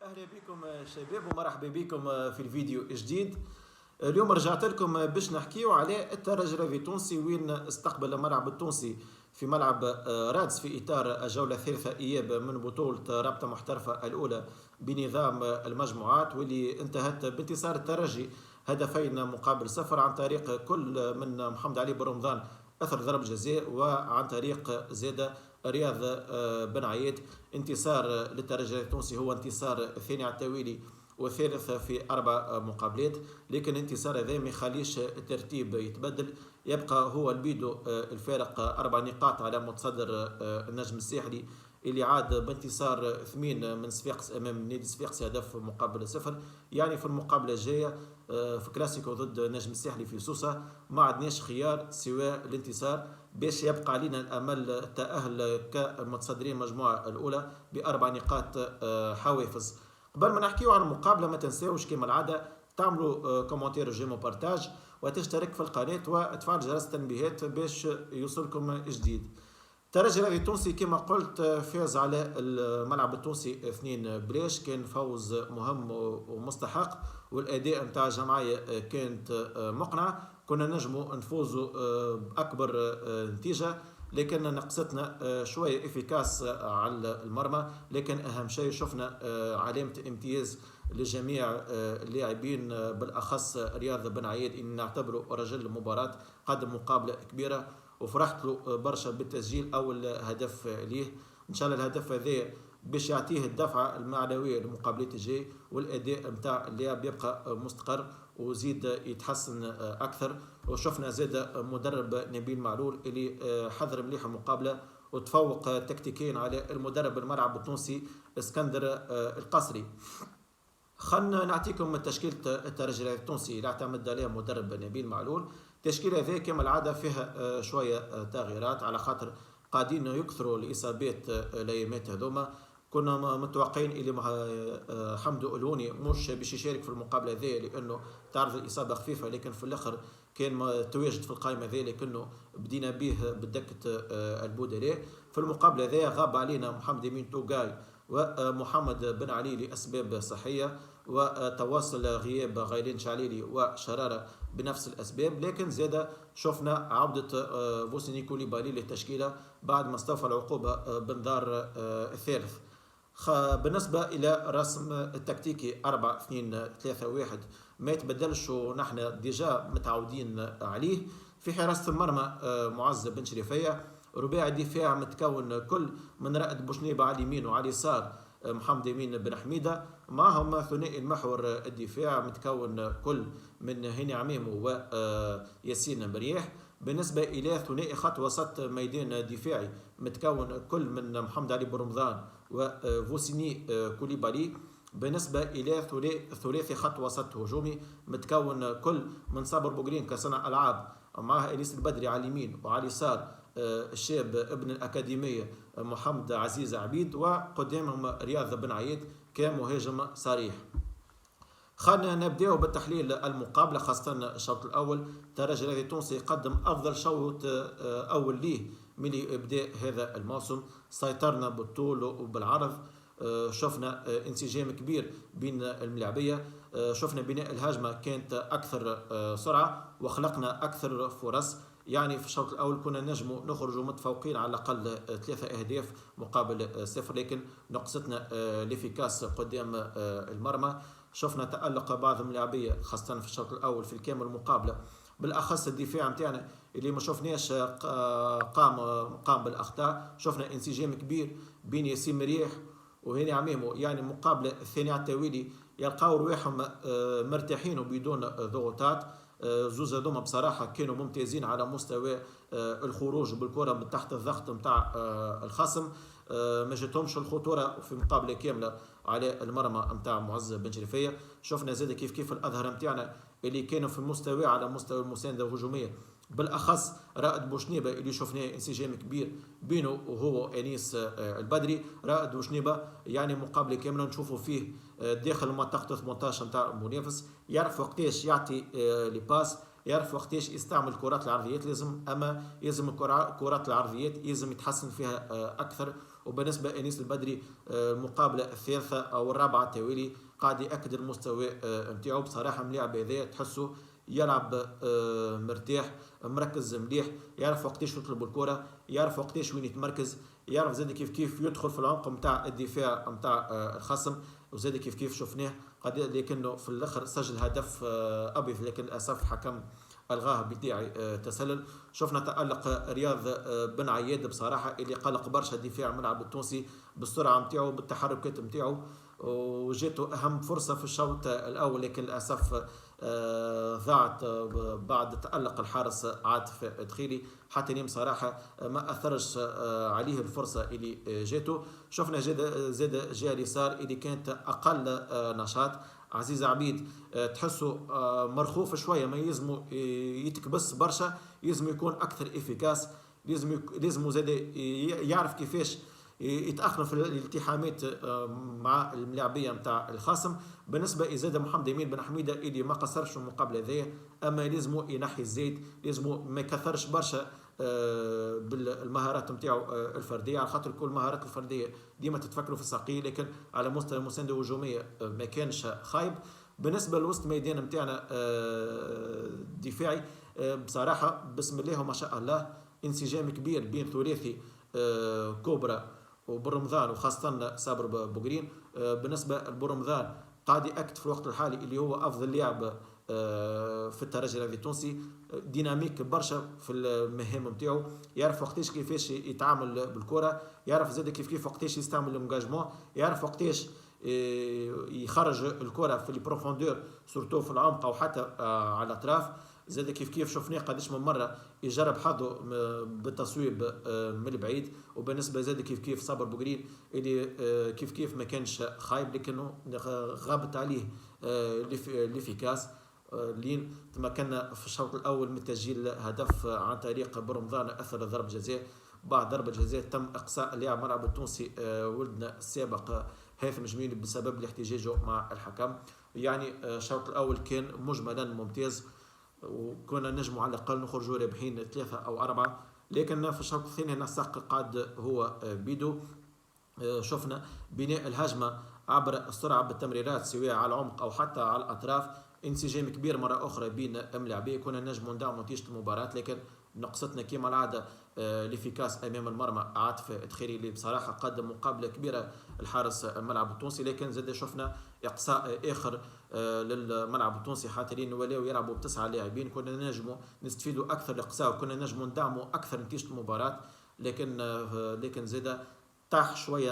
أهلا بكم شباب ومرحبا بكم في الفيديو الجديد. اليوم رجعت لكم باش نحكيو على الترجي الرياضي التونسي وين استقبل الملعب التونسي في ملعب رادس في إطار الجولة الثالثة إياب من بطولة رابطة محترفة الأولى بنظام المجموعات، واللي انتهت بانتصار الترجي هدفين مقابل صفر عن طريق كل من محمد علي بن رمضان أثر ضرب جزاء، وعن طريق زادة رياض بن عياد. انتصار للترجي التونسي هو انتصار الثاني على التوالي والثالث في 4 مقابلات، لكن انتصار هذا ما يخليش الترتيب يتبدل، يبقى هو البيدو الفارق 4 نقاط على متصدر النجم الساحلي اللي عاد بانتصار ثمين من صفاقس امام نادي صفاقس هدف مقابل صفر. يعني في المقابله الجايه في كلاسيكو ضد النجم الساحلي في سوسه ما عندناش خيار سوى الانتصار باش يبقى علينا الامل التاهل كمتصدرين المجموعه الاولى ب4 نقاط حوافز. قبل ما نحكيو عن المقابله ما تنساوش كما العاده تعملوا كومنتير وجيم وبارتاج وتشترك في القناه وتفعل جرس التنبيهات باش يوصلكم جديد. الترجي الرياضي التونسي كما قلت فاز على الملعب التونسي 2-0، كان فوز مهم ومستحق، والاداء نتاع الجمعيه كانت مقنعه، كنا نجموا نفوزوا باكبر نتيجه، لكن نقصتنا شويه افيكاس على المرمى. لكن اهم شيء شفنا علامه امتياز لجميع اللاعبين، بالاخص رياض بن عياد اللي نعتبره رجل المباراه، قدم مقابله كبيره وفرحت له برشا بالتسجيل اول هدف ليه. ان شاء الله الهدف هذا باش يعطيه الدفعه المعنويه للمقابلات الجاي، والاداء نتاع اللاعب يبقى مستقر وزيد يتحسن اكثر. وشفنا زاد مدرب نبيل معلول اللي حضر مليح المقابله وتفوق تكتيكيا على المدرب الملعب التونسي اسكندر القصري. خلنا نعطيكم تشكيلة الترجي الرياضي التونسي اللي اعتمد عليها مدرب نبيل معلول. التشكيلة هذه كما العادة فيها شوية تغييرات على خاطر قاعدين يكثروا الإصابات الأيامات هذوما. كنا متوقعين اللي حمدو الهوني مش باش يشارك في المقابلة هذه لأنه تعرض الإصابة خفيفة، لكن في الآخر كان تواجد في القائمة هذه، لكنه بدينا به بالدكة البودلاء. في المقابلة هذه غاب علينا محمد أمين توقاي ومحمد بن علي لأسباب صحية، وتواصل غياب غيلين شعليلي وشرارة بنفس الأسباب، لكن زاد شفنا عودة فوسيني كوليبالي للتشكيلة بعد ما استوفى العقوبة بنظار الثالث. بالنسبة إلى رسم التكتيكي 4-2-3-1 ما يتبدلش ونحن ديجا متعودين عليه. في حراسة المرمى معز بن شريفية، رباعي الدفاع متكون كل من رائد بوشنيبة على اليمين وعلى اليسار محمد أمين بن حميدة، معهم ثنائي المحور الدفاع متكون كل من هاني عميمو وياسين مرياح. بالنسبة إلى ثنائي خط وسط ميدان دفاعي متكون كل من محمد علي بن رمضان وفوسيني كوليبالي. بالنسبة إلى ثلاثي خط وسط هجومي متكون كل من صابر بوغرين كصانع ألعاب، معه أنيس البدري على اليمين وعلى اليسار الشاب ابن الأكاديمية محمد عزيز عبيد، وقدامهم رياض بن عياد كمهاجم صريح. خلينا نبداو بالتحليل المقابلة، خاصة الشوط الأول. الترجي الرياضي التونسي قدم أفضل شوط أول ليه ملي بدأ هذا الموسم، سيطرنا بالطول وبالعرض، شفنا انسجام كبير بين الملاعبية، شفنا بناء الهجمة كانت أكثر سرعة وخلقنا أكثر فرص. يعني في الشوط الأول كنا نجموا نخرجوا متفوقين على الأقل 3 أهداف مقابل 0، لكن نقصتنا الافيكاس قدام المرمى. شفنا تألق بعض الملاعبية خاصة في الشوط الأول في الكامل المقابلة، بالأخص الدفاع متاعنا اللي ما شفناش قام بالأخطاء. شفنا انسجام كبير بين ياسين مرياح وهاني عميمو، يعني مقابلة الثانية على التوالي يلقاو رواحهم مرتاحين وبدون ضغوطات. زوز هذوما بصراحه كانوا ممتازين على مستوى الخروج بالكره من تحت الضغط نتاع الخصم، ما جاتهمش الخطوره في مقابله كامله على المرمى نتاع معز بن شريفيه. شفنا زاد كيف الاظهره نتاعنا اللي كانوا في المستوى على مستوى المسانده الهجوميه، بالاخص رائد بوشنيبه اللي شفناه انسجام كبير بينه وهو انيس البدري. رائد بوشنيبه يعني مقابله كامله نشوفوا فيه داخل منطقه 18 نتاع المنافس، يعرف وقتاش يعطي لي باس، يعرف وقتاش يستعمل الكرات العرضيات. لازم الكرات العرضيات لازم يتحسن فيها اكثر، وبالنسبه انيس البدري المقابله الثالثه او الرابعه التوالي قاعد ياكد المستوى نتاعو. بصراحه ملاعب هذا تحسه يلعب مرتاح مركز مليح، يعرف وقتاش يطلب الكره، يعرف وقتاش وين يتمركز، يعرف زاد كيف يدخل في العمق نتاع الدفاع نتاع الخصم، وزاد كيف شفناه قد لكنه في الاخر سجل هدف ابيض، لكن للاسف الحكم الغاه بداعي تسلل. شفنا تألق رياض بن عياد بصراحه اللي قلق برشا دفاع الملعب التونسي بالسرعه نتاعو بالتحركات نتاعو، وجاته اهم فرصه في الشوط الاول لكن للاسف ضاعت بعد تألق الحارس عاطف دخيلي. حتى اليوم صراحة ما أثرش عليه الفرصة اللي جاته. شفنا زاد جهة اليسار اللي كانت أقل نشاط. عزيز عبيد تحسه مرخوف شوية، ما يلزمو يتكبس برشا، يلزم يكون أكثر إفيكاس، لازم زاد يعرف كيفاش يتاقلم في الالتحامات مع الملاعبيه نتاع الخصم. بالنسبه لزاد محمد امين بن حميده اللي ما قصرش في المقابله هذيا، اما لازمو ينحي الزيت، لازمو ما يكثرش برشا بالمهارات نتاعو الفرديه، على خاطر كل المهارات الفرديه ديما تتفكروا في الساقيه، لكن على مستوى المسانده الهجوميه ما كانش خايب. بالنسبه للوسط ميدان نتاعنا الدفاعي بصراحه بسم الله وما شاء الله انسجام كبير بين ثلاثي كوبرا وبرمضان وخاصة صابر بوغرين. بالنسبة لبرمضان قاعد يأكد في الوقت الحالي اللي هو أفضل لاعب في الترجي الرياضي التونسي، ديناميك برشا في المهام نتاعو، يعرف وقتاش كيفاش يتعامل بالكرة، يعرف زاد كيف وقتاش يستعمل الانجاجمون، يعرف وقتاش يخرج الكرة في البروفوندور سورتو في العمق أو حتى على الأطراف. زاد كيف شفناه قداش من مره يجرب حظه بالتصويب من البعيد. وبالنسبه زاد كيف صابر بوغرين اللي كيف ما كانش خايب، لكنه غابت عليه الافيكاس لين تمكنا في الشوط الاول من تسجيل هدف عن طريق برمضان اثر ضربه جزاء. بعد ضربه جزاء تم اقصاء لاعب الملعب التونسي ولدنا السابق هيثم جميل بسبب احتجاجه مع الحكم. يعني الشوط الاول كان مجملا ممتاز، وكنا نجموا على الاقل نخرجوا رابحين 3 أو 4، لكن في الشوط الثاني النسق قاد هو بيدو. شفنا بناء الهجمه عبر السرعه بالتمريرات سواء على العمق او حتى على الاطراف، انسجام كبير مره اخرى بين الملاعبين، كنا نجموا ندعموا نتيجه المباراه، لكن نقصتنا كما العاده الافيكاس امام المرمى عاطف دخيري اللي بصراحه قدم مقابله كبيره الحارس الملعب التونسي. لكن زاد شفنا اقصاء اخر للملعب التونسي حتى لين ولاو يلعبوا ب9 لاعبين، كنا نجموا نستفيدوا اكثر الاقصاء وكنا نجموا ندعموا اكثر نتيجه المباراه، لكن زاد طاح شويه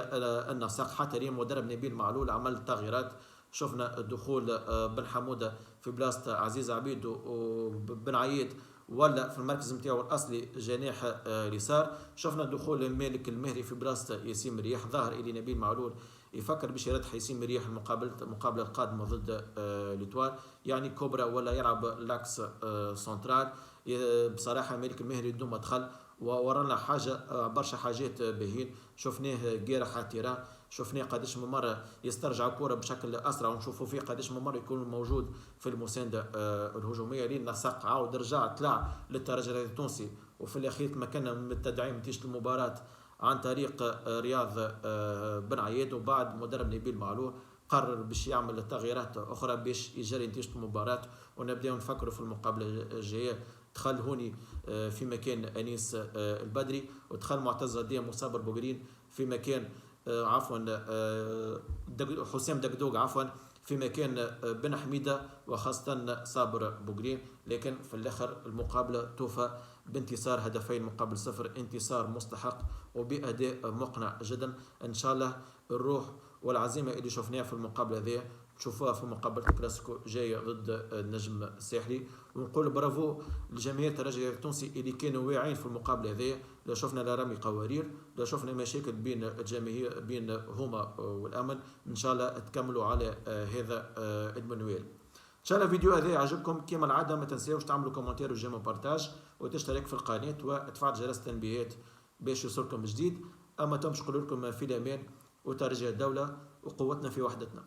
النسق. حتى لين مدرب نبيل معلول عمل تغييرات، شفنا دخول بن حموده في بلاصه عزيز عبيد وبن عيد ولا في المركز نتاعو الاصلي جناح اليسار. شفنا دخول مالك المهري في بلاصه ياسين مريح، ظهر الى نبيل معلول يفكر باش يرتاح ياسين مريح المقابله القادمه ضد ليتوال، يعني كوبرا ولا يلعب لاكس سنترال. بصراحه مالك المهري دوما دخل وورانا حاجه برشا حاجات باهين، شفناه قيرة حاترة، شفناه قداش من مره يسترجع الكره بشكل اسرع، ونشوفوا فيه قداش من مره يكون موجود في المسانده الهجوميه. لين نسق عاود رجع طلع للترجي الرياضي التونسي، وفي الاخير تمكنا من التدعيم نتيجه المباراه عن طريق رياض بن عياد. وبعد مدرب نبيل معلول قرر باش يعمل تغييرات اخرى باش يجري نتيجه المباراه، ونبداو نفكروا في المقابله الجايه. دخل هوني في مكان انيس البدري، ودخل معتز الديم وصابر بوغرين في مكان حسام دقدوق في مكان بن حميده وخاصه صابر بوغرين. لكن في الاخر المقابله توفى بانتصار هدفين مقابل 0، انتصار مستحق وباداء مقنع جدا. ان شاء الله الروح والعزيمه اللي شفناها في المقابله ذي تشوفوها في مقابله الكلاسيكو جايه ضد النجم الساحلي. ونقول برافو لجماهير الترجي التونسي اللي كانوا واعيين في المقابله هذه. لا شفنا لا رمي قوارير، لا شفنا مشاكل بين الجماهير بين هما والامن. ان شاء الله تكملوا على هذا المنوال. ان شاء الله الفيديو هذا يعجبكم كما العاده، ما تنساوش تعملوا كومنتير وجيمو بارتاج وتشترك في القناه وتفعل جرس التنبيهات باش يوصلكم جديد. اما تمش نقول لكم في الامان وترجي الدوله وقوتنا في وحدتنا.